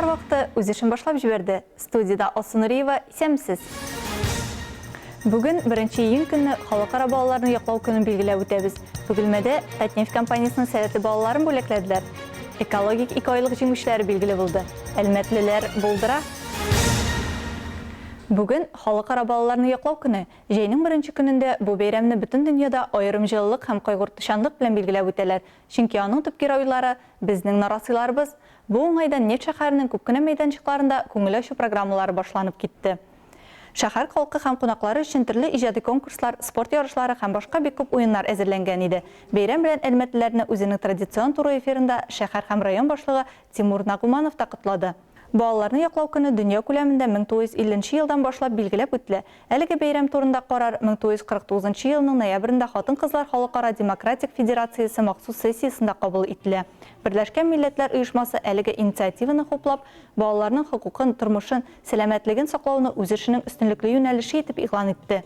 вақты өз ішін башлап жіберді. Студияда Алсу Нұриева, сәмсіз. Бүгін 1-июнь күні халықара балаларын яқлау күнін белгілеп өтеміз. Бүгілмеде Татнефть компаниясының сәлетлі балаларын бөлекләділер. Экологик 2 айлық жеңушілері белгілі болды. Әлмәтлілер болдыра. Бүгін халықара балаларын яқлау күні. Жайның 1-ші күнінде бұл бейрәмні бүтін дүнияда айырымжылылық һәм қайғыртышандық білен белгілеп өтелер. Чөнки аның түпкер ойлары біздің нарасыларыбыз. Бұл оңайдан Нефть шәһәрінің көпкіне мейданчықларында көңіл ашу программалары башланып кетті. Шәһәр халқы һәм қонақлары үшін түрлі ижади конкурслар, спорт ярышлары һәм башқа бик көп ойыннар әзірленген иде. Бейрәм белән әлмәтлеләрне үзенең традицион туры эфирында шәһәр һәм район башлыгы Тимур Нагуманов та котлады. Балаларны яклау көне дөнья күләмендә 1950 елдан башлап билгеләп үтелә. Әлеге бәйрәм турында карар 1949 елның ноябрендә Хатын-кызлар халыкара демократик федерациясе махсус сессиясында кабул ителә. Берләшкән Милләтләр оешмасы әлеге инициативаны хуплап, балаларның хокукын, тормышын, сәламәтлеген саклауны үз эшенең өстенлекле юнәлеше итеп игълан итте.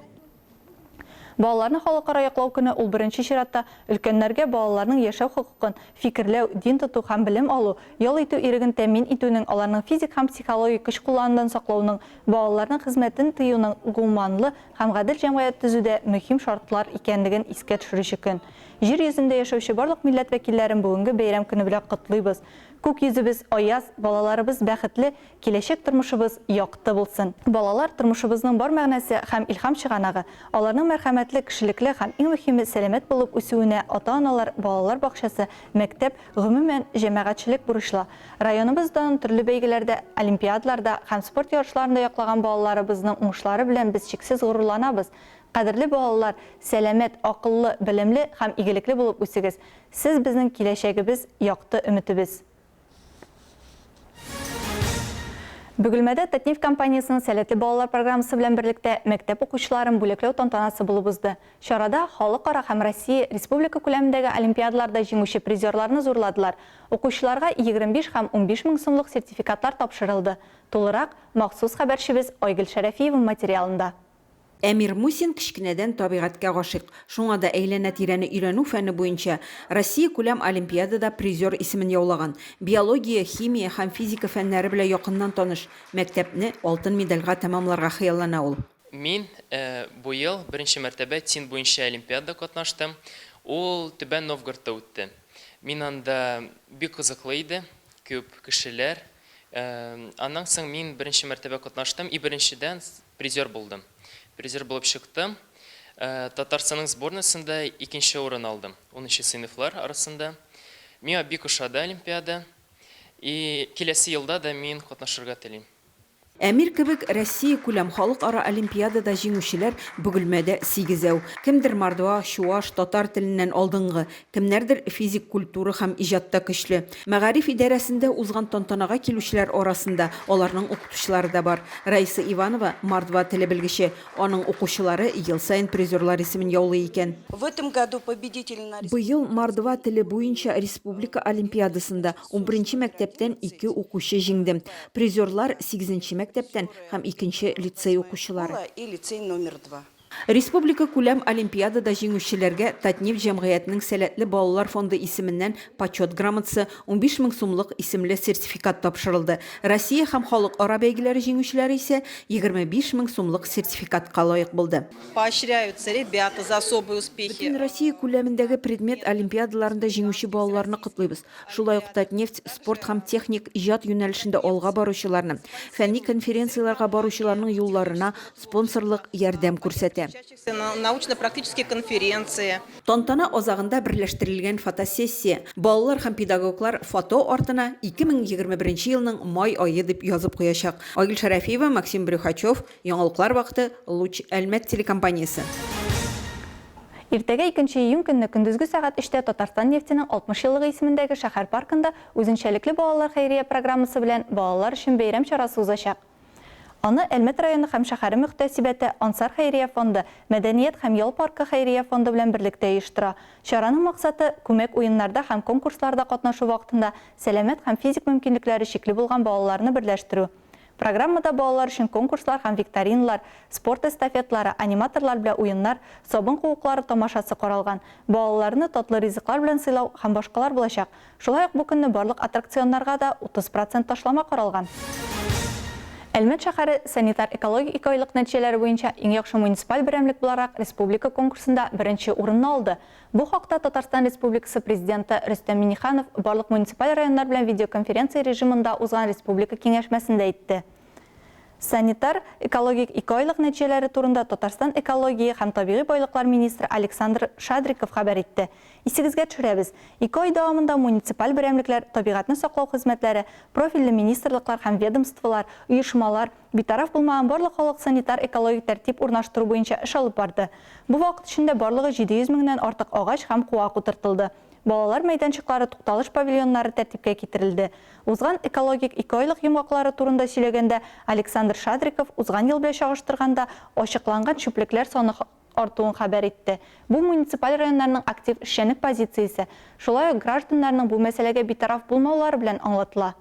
Балаларны халыкара яклау көне ул 1-нче чиратта өлкәннәргә балаларның яшәү хокукын, фикерләү, дин тоту һәм белем алу, ял итү иреген тәэмин итүнең, аларның физик һәм психологик көч кулланудан саклауның, балаларның хезмәтен тыюның гуманлы һәм гадел җәмгыять төзүдә мөһим шартлар икәнлеген искә төшерүче көн. Җир йөзендә яшәүче барлык милләт вәкилләрен бүгенге бәйрәм көне белән котлыйбыз. Күк йөзебез аяз, балаларыбыз бәхетле, киләчәк тормышыбыз якты булсын. Балалар тормышыбызның бар мәгънәсе һәм илһам чыганагы. Аларның мәрхәмәтле, кешелекле һәм иң мөһиме сәламәт булып үсүенә ата-аналар, балалар бакчасы, мәктәп, гомумән җәмәгатьчелек бурычлы. Районыбыздан төрле бәйгеләрдә, олимпиадаларда һәм спорт ярышларында яклаган балаларыбызның уңышлары белән без чиксез горурланабыз. Кадерле балалар, сәламәт, акыллы, белемле һәм игелекле булып үсегез. Сез безнең киләчәгебез, якты өметебез. Бөгелмәдә Татнефть компаниясының сәләтле балалар программасы белән берлектә мәктәп укучыларын бүләкләү тантанасы булып узды. Чарада халыкара һәм Россия республика күләмендәге олимпиадаларда җиңүче призерларны зурладылар. Укучыларга 25 һәм 15 мең сумлык сертификатлар тапшырылды. Тулырак махсус хәбәрчебез Айгөл Шәрәфиева материалында. Әмир Мусин кичкенәдән табигатькә гашыйк. Шуңа да әйләнә-тирәне өйрәнү фәне буенча Россия күләм олимпиадада призер исемен яулаган. Биология, химия һәм физика фәннәре белән якыннан таныш. Мәктәпне алтын медальгә тәмамларга хыяллана ул. Мин бу ел 1-нче мәртәбә тин буенча олимпиада катнаштым. Ул Түбән Новгородта үтте. Мин анда бик кызыклы иде, күп кешеләр. Аннан соң мин 1-нче мәртәбә катнаштым и 1-нчедән призер булдым. Призер булып чыктым. Татарстанның сборныйсында 2-нче урын алдым. 10-нчы сыйныфлар арасында. Миңа бик ошады олимпиада. И киләсе елда да мин катнашырга телим. Әмир кебек Россия күләм халыкара олимпиадада җиңүчеләр Бөгелмәдә 8. Кемдер мордва, чуаш, татар теленнән алдынгы, кемнәрдер физик культура һәм иҗатта көчле. Мәгариф идарәсендә узган тантанага килүчеләр арасында аларның укытучылары да бар. Раиса Иванова мордва теле белгече, аның укучылары ел сайын призерлар исемен яулый икән. Быел мордва теле буенча республика олимпиадасында 11-нче мәктәптән 2 укучы җиңде. Призерлар 8-нче мәктәптән һәм 2-нче лицей укучылары. Республика күләм олимпиадада җиңүчеләргә Татнефть җәмгыятенең сәләтле балалар фонды исеменнән почет грамотасы 15 мең сумлык исемле сертификат тапшырылды. Россия һәм халыкара бәйгеләре җиңүчеләре исә 25 мең сумлык сертификатка лаек булды. Поощряются ребята за особые успехи. Бөтен Россия күләмендәге предмет олимпиадаларында җиңүче балаларны котлыйбыз. Шулай ук Татнефть спорт һәм техник иҗат юнәлешендә алга баручыларны, фәнни конференцияларга баручыларның юлларына спонсорлык ярдәм күрсәтә. Научно-практические конференции. Тантана азагында берләштерелгән фотосессия. Балалар һәм педагоглар фото артына 2021 елның май айы дип язып куячак. Айгөл Шәрәфиева, Максим Брюхачев, Яңалыклар вакыты, Луч Әлмәт телекомпаниясе. Иртәгә 2 июнь көнне көндезге сәгать 3-тә Татарстан нефтенең 60 еллыгы исемендәге шәһәр паркында үзенчәлекле балалар хәйрия программасы белән балалар өчен бәйрәм чарасы узачак. Аны Әлмәт районы һәм шәһәре мөхтәсибәте Ансар хәйрия фонды, Мәдәният һәм ял паркы хәйрия фонды белән берлектә оештыра. Чараның максаты күмәк уеннарда һәм конкурсларда катнашу вакытында сәламәт һәм физик мөмкинлекләре чикле булган балаларны берләштерү. Программада балалар үшін конкурслар һәм викториналар, спорт эстафетлары, аниматорлар белән уеннар, собын куыклары тамашасы каралган. Балаларны татлы ризыклар белән сыйлау һәм башкалар булачак. Шулай ук бу көнне барлык аттракционнарга да 30% ташлама каралган. Әлмәт шәһәре санитар-экологик 2 айлык нәтиҗәләре буенча иң яхшы муниципаль берәмлек буларак республика конкурсында беренче урынны алды. Бу хакта Татарстан Республикасы президенты Рөстәм Миңнеханов барлык муниципаль районнар белән видеоконференция режимында узган республика киңәшмәсендә әйтте. Санитар-экологик 2 айлык нәтиҗәләре турында Татарстан экология һәм табигый байлыклар министры Александр Шадриков хәбәр итте. Исегезгә төшерәбез. 2 ай дәвамында муниципаль берәмлекләр, табигатны саклау хезмәтләре, профильле министрлыклар һәм ведомстволар, оешмалар, битараф булмаган барлык халык санитар-экологик тәртип урнаштыру буенча эш алып барды. Бу вакыт эчендә барлыгы 700 меңнән артык агач һәм куак утыртылды. Балалар мәйданчыклары, тукталыш павильоннары тәртипкә китерелде. Узган экологик 2 айлык йомгаклары турында сөйләгәндә Александр Шадриков узган ел белән чагыштырганда ачыкланган чүплекләр саны артуын хәбәр итте. Бу муниципаль районнарның актив эшчәнлек позициясе. Шулай ук гражданнарның бу мәсьәләгә битараф булмаулары белән аңлатыла.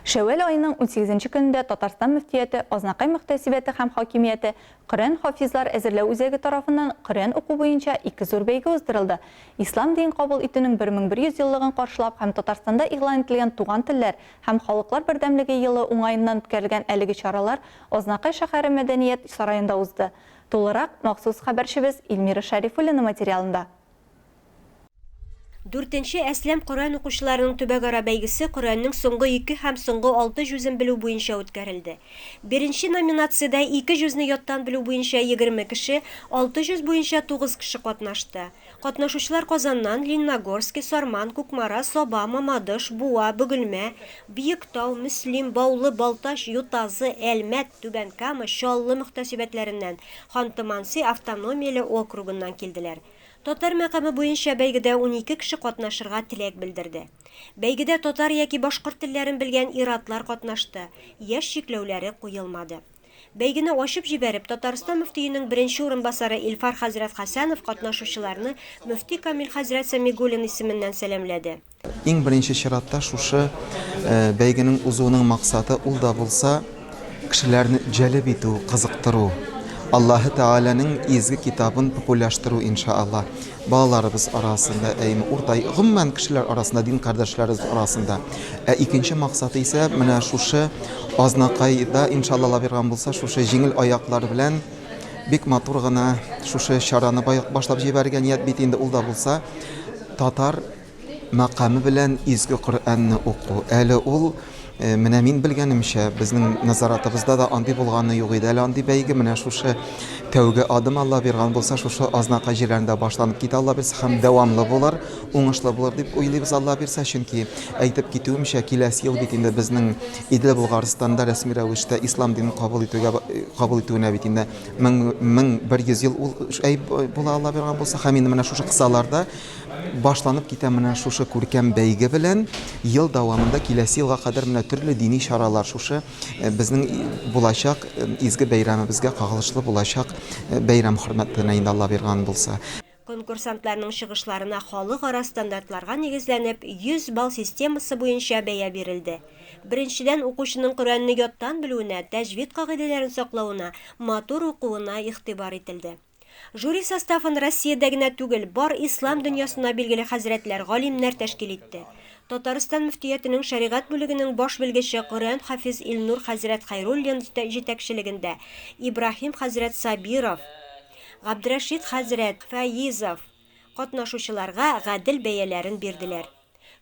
Шәвәл айының 18 көнендә Татарстан мөфтияте, Азнакай мөхтәсибәте һәм хакимияте Коръән хафизлар әзерләү үзәге тарафыннан Коръән уку буенча 2 зур бәйге уздырылды. Ислам дин кабул итүнең 1100 еллыгын каршылап һәм Татарстанда игълан ителгән туган телләр һәм халыклар бердәмлеге елы уңаеннан үткәрелгән әлеге чаралар Азнакай шәһәре мәдәният сараенда узды. Тулырак махсус хәбәрчебез Илмира Шәрифуллина материалында. 4-нче Әсләм Коръән укучыларының төбәгара бәйгесе Коръәннең соңгы 2 һәм соңгы 6 җүзен белү буенча үткәрелде. Беренче номинациядә 2 җүзне яттан белү буенча 20 кеше, 600 буенча 9 кеше катнашты. Катнашучылар Казаннан, Лениногорск, Сарман, Кукмара, Соба, Мамадыш, Буа, Бөгелмә, Биектау, Мөслим, Баулы, Балташ, Ютазы, Әлмәт, Түбән Кама, Чаллы мөхтәсибәтләреннән, Ханты-Манси автономияле округыннан килделәр. Татар мәкаме буенча бәйгедә 12 кеше катнашырга теләк белдерде. Бәйгедә татар яки башкорт телләрен белгән иратлар катнашты. Яшь чикләүләре куелмады. Бәйгене ачып җибәреп, Татарстан мөфтиенең беренче урынбасары Илфар хәзрәт Хәсәнов катнашучыларны мөфти Камил хәзрәт Сәмигуллин исеменнән сәламләде. Иң беренче чиратта шушы бәйгенең узуының максаты ул да булса кешеләрне җәлеп итү, кызыктыру. Аллаһы Тәгаләнең изге китабын популярлаштыру иншааллах. Балаларыбыз арасында, уртай гомумән кешеләр арасында, дин кардәшләребез арасында. Икенче максаты исә менә шушы Азнакайда иншаллах биргән булса, шушы җиңел аяклар белән бик матур гына шушы чараны башлап җибәргән ният бит инде ул да булса татар мәкаме белән изге Коръәнне уку. Әле ул менә мин белгәнемчә безнең назаратыбызда да андый булганы юк иде. Әле андый бәйге менә шушы тәүге адым Алла биргән булса, шушы Азнакай җирләрендә башланып китә, Алла бирсә һәм дәвамлы булыр, уңышлы булыр дип уйлыйбыз, Алла бирсә, чөнки әйтеп китүемчә киләсе ел бит инде безнең Идел Булгарстанда рәсми рәвештә ислам динен кабул итүенә бит инде 1100 ел ул була, Алла биргән булса, һәм инде менә шушы кысаларда башланып китә менә шушы күркәм бәйге белән ел дәвамында киләсе елга кадәр менә төрле дини чаралар шушы безнең булачак изге бәйрәмебезгә кагылышлы булачак бәйрәм хөрмәтенә инде Алла биргән булса. Конкурсантларның чыгышларына халыкара стандартларга нигезләнеп 100 балл системасы буенча бәя бирелде. Беренчедән укучының Коръәнне яттан белүенә, тәҗвид кагыйдәләрен саклауына, матур укуына игътибар ителде. Жюри составын Россиядә генә түгел, бар ислам дөньясына билгеле хәзрәтләр, галимнәр тәшкил итте. Татарстан мөфтиятының шәригать бүлегенең баш белгече Коръән хафиз Илнур хәзрәт Хәйруллин җитәкчелегендә Ибраһим хәзрәт Сабиров, Габдрашид хәзрәт Фәйизов катнашучыларга гадел бәяләрен бирделәр.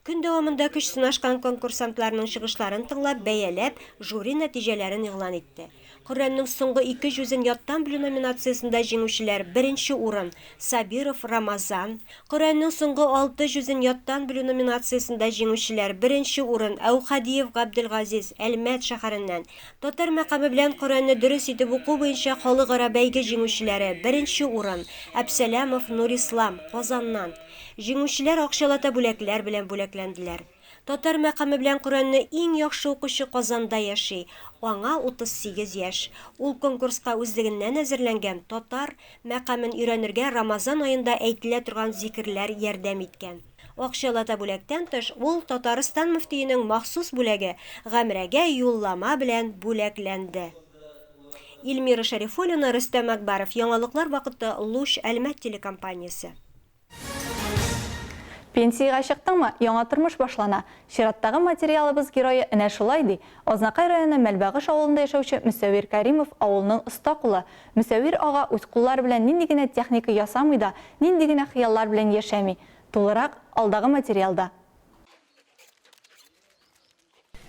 Көн дәвамында көч сынашкан конкурсантларның чыгышларын тыңлап, бәяләп, жюри нәтиҗәләрен игълан итте. Коръәннең соңгы 2 җүзен яттан белү номинациясында җиңүчеләр: беренче урын Сабиров Рамазан, Коръәннең соңгы 6 җүзен яттан белү номинациясында җиңүчеләр: беренче урын Әүхадиев Габделгазиз, Әлмәт шәһәреннән, татар мәкаме белән Коръәнне дөрес итеп уку буенча халыкара бәйге җиңүчеләре: беренче урын Әбсәләмов Нурислам, Казаннан. Җиңүчеләр акчалата бүләкләр белән бүләкләнделәр. Татар мәкаме белән Коръәнне иң яхшы укучы Казанда яши. Аңа 38 яшь. Ул конкурска үзлегеннән әзерләнгән татар мәкамен өйрәнергә Рамазан аенда әйтелә торган зикрләр ярдәм иткән. Акчалата бүләктән тыш, ул Татарстан мөфтиенең махсус бүләге гамрәгә юллама белән бүләкләнде. Илмира Шарифуллина, Рөстәм Акбаров, яңалыклар вакыты, Луч Әлмәт телекомпаниясе. Пенсияға чыктыңмы? Яңа тормыш башлана. Чираттагы материалыбыз геройы энә шулай ди. Азнакай районы Мәлбәгыш авылында яшәүче Мөсәвир Кәримов авылның оста кулы. Мөсәвир ага үз куллары белән нинди генә техника ясамый да, нинди генә хыяллар белән яшәми. Тулырак алдагы материалда.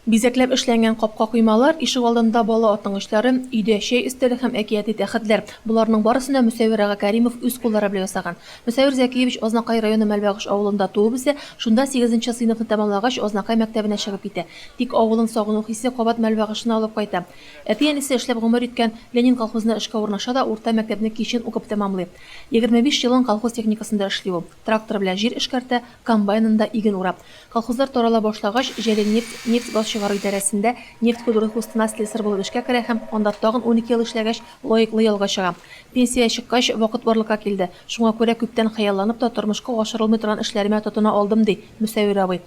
Бизәкләп эшләнгән капка куймалар, ишек алдында бала атыңгычлары, өйдә чәй өстәле һәм әкияти тәхетләр. Буларның барысына Мөсәвир ага Кәримов үз куллары белән ясаган. Мөсәвир Зәкиевич Азнакай районы Мәлбәгыш авылында туып үсә, шунда 8нче сыйныфны тәмамлагач Азнакай мәктәбенә чыгып китә. Тик авылын сагыну хисе кабат Мәлбәгышны алып кайта. Әти-әнисе эшләп гомер иткән Ленин колхозына эшкә урнаша да урта мәктәпне кичен укып тәмамлый. 25 елын колхоз техникасында эшли ул. Трактор белән җир эшкәртә, комбайнында иген урап. Колхозлар тарала башлагач, Җәлил нефть газ чыгару идарәсендә нефть художествосына слесарь булып эшкә керә һәм анда тагын 12 ел эшләгәч, лаеклы ялга чыга. Пенсия чыккач, вакыт барлыкка килде. Шуңа күрә күптән хыялланып та тормышка ашырылмый торган эшләремә тотына алдым ди Мөсәвир абый.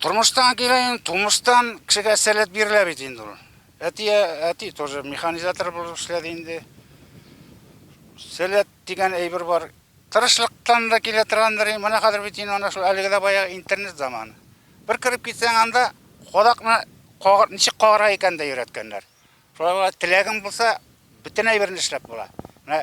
Тормыштан киләйин, тормыштан кешегә сәләт бирелә бит инде ул. Әти тоже механизатор булып эшләде инде. Сәләт дигән әйбер бар. Тырышлыктан да килә торгандыр. Менә хәзер бит инде ана шул әлегә баягы интернет заманы. Бер кирип китсәң анда Кодакны ничек кагыра икән дә өйрәткәннәр. Шулай теләгең булса, бөтен әйберне эшләп була. Менә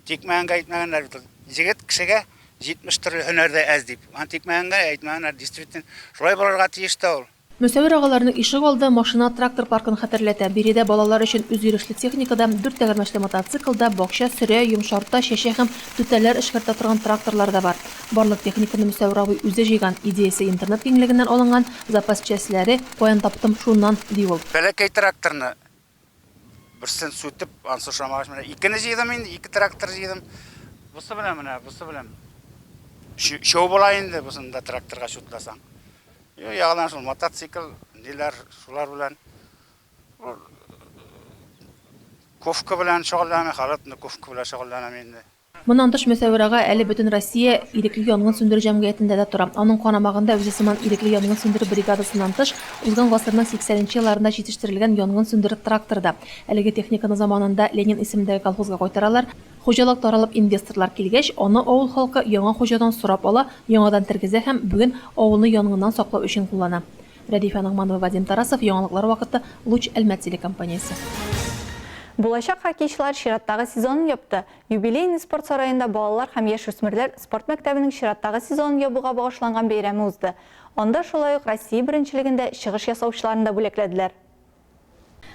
тикмәгәнгә әйтмәгәннәр бит. Җегет кешегә 70 төрле һөнәрдә әз дип. Тикмәгәнгә әйтмәгәннәр, действительно, шулай булырга тиеш тә ул. Мөсәвир агаларның ишек алды машина трактор паркын хәтерләтә. Биредә балалар өчен үзйөрешле техникада, 4 тәгәрмәчле мотоциклда, бакча, сөрә, йомшарта, чәчә һәм түтәлләр эшкәртә торган тракторлар да бар. Барлык техниканы Мөсәвир абый үзе җыйган, идеясе интернет киңлегеннән алынган, запас частьләре каян таптым шуннан ди ул. Бәләкәй тракторны берсен сүтеп, ансы шамагач менә икене җыйдым инде, 2 трактор җыйдым. Бусы белән. Шоу була инде бусында тракторга шутласаң. Ягынан шул мотоцикл, ниләр, шулар белән. Ковка белән шөгыльләнәм, халатны ковка белән шөгыльләнәм инде. Моннан тыш Мөсәвир ага әле бөтен Россия ирекле янгын сөндерү җәмгыятендә дә тора. Аның канамагында үзе сыман ирекле янгын сөндерү бригадасыннан тыш, узган гасырның 80нче елларында җитештерелгән янгын сөндерү тракторда. Әлеге техниканы заманында Ленин исемендәге колхозга кайтаралар. Хуҗалык таралып инвесторлар килгәч, аны авыл халкы яңа хуҗадан сорап ала, яңадан тергезә һәм бүген авылны янгыннан саклау өчен куллана. Рәдифә Нагманова, Вадим Тарасов, яңалыклар вакыты, Луч Әлмәт телекомпаниясе. Булачак хоккейчылар чираттагы сезонын япты. Юбилейный спорт сарайында балалар һәм яшүсмерләр спорт мәктәбенең чираттагы сезонын ябуга багышланган бәйрәме узды. Анда шулай ук Россия беренчелегендә чыгыш ясаучыларын да бүләкләделәр.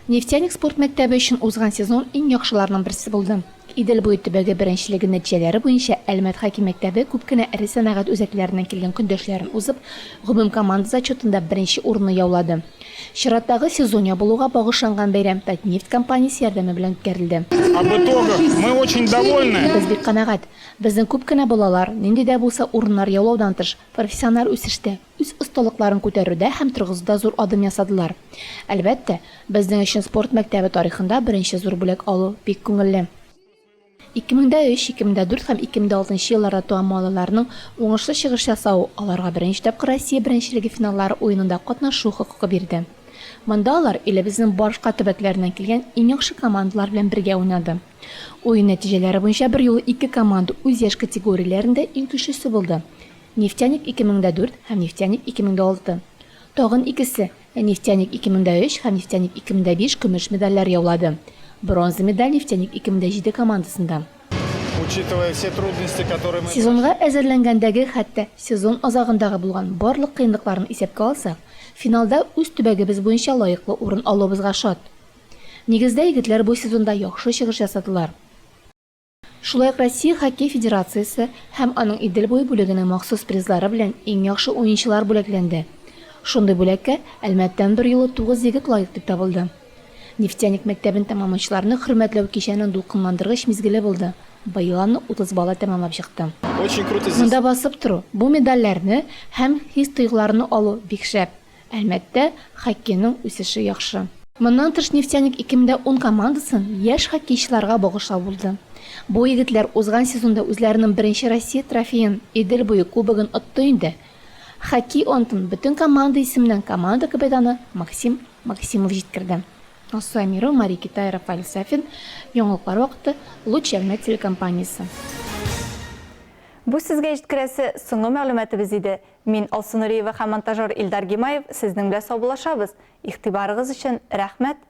Нефтяник спорт мәктәбе өчен узган сезон иң яхшыларның берсе булды. Идел буе төбәге беренчелеге нәтиҗәләре буенча Әлмәт хоккей мәктәбе күп кенә эре сәнәгать үзәкләреннән килгән көндәшләрен узып, гомум команда зачетында беренче урынны яулады. Чираттагы сезон ябылуга багышланган бәйрәм Татнефть компаниясе ярдәме белән үткәрелде. Об итогах мы очень довольны. Без бик канәгать. Безнең күп кенә балалар нинди дә булса урыннар яулаудан тыш профессиональ үсештә, үз осталыкларын күтәрүдә һәм торгызуда зур адым ясадылар. Әлбәттә, безнең өчен спорт мәктәбе тарихында беренче зур бүләк алу бик күңелле. 2003, 2004 һәм 2006 елларда туган балаларның уңышлы чыгыш ясау аларга беренче тапкыр Россия беренчелеге финаллары уенында катнашу хокукы бирде. Монда алар илебезнең башка төбәкләреннән килгән иң яхшы командалар белән бергә уйнады. Уен нәтиҗәләре буенча бер юлы 2 команда үз яшь категорияләрендә иң көчлесе булды. Нефтяник 2004 һәм Нефтяник 2006. Тагын икесе, Нефтяник 2003 һәм Нефтяник 2005 көмеш медальләр яулады. Бронза медаль Нефтяник 2007 командасында. Учитывая все трудности, которые мы... Сезонга әзерләнгәндәге хәтта сезон азагындагы булган барлык кыенлыкларын исәпкә алсак, финалда үз төбәгебез буенча лаеклы урын алуыбызга шат. Нигездә егетләр бу сезонда яхшы чыгыш ясадылар. Шулай ук Россия хоккей федерациясе һәм аның Идел буе бүлегенең махсус призлары белән иң яхшы уенчылар бүләкләнде. Шундый бүләккә Әлмәттән бер юлы 9 егет лаек дип табылды. Нефтяник мәктәбен тәмамлаучыларны хөрмәтләү кичәнең дулкынландыргыч мизгеле булды. Быел аны 30 бала тәмамлап чыкты. Очень круто здесь. Монда басып тору, бу медальләрне һәм хис-тойгыларны алу бик шәп. Әлбәттә, хоккейның үсеше яхшы. Моннан тыш Нефтяник 2010 командасын яшь хоккейчыларга багышлау булды. Бу егетләр узган сезонда үзләренең беренче Россия трофеен Идел буе кубогын отты инде. Хоккей онтын бөтен команда исеменнән команда капитаны Максим Максимов җиткерде. Асу Амирова, Мария Китай, Рафаэль Сафин, яңалыклар вакыты, Луч Әлмәт телекомпаниясе. Бу сезгә җиткерәсе соңгы мәгълүматыбыз иде. Мин Алсу Нуриева һәм монтажер Илдар Гимаев сезнең белән саубуллашабыз. Игътибарыгыз өчен рәхмәт.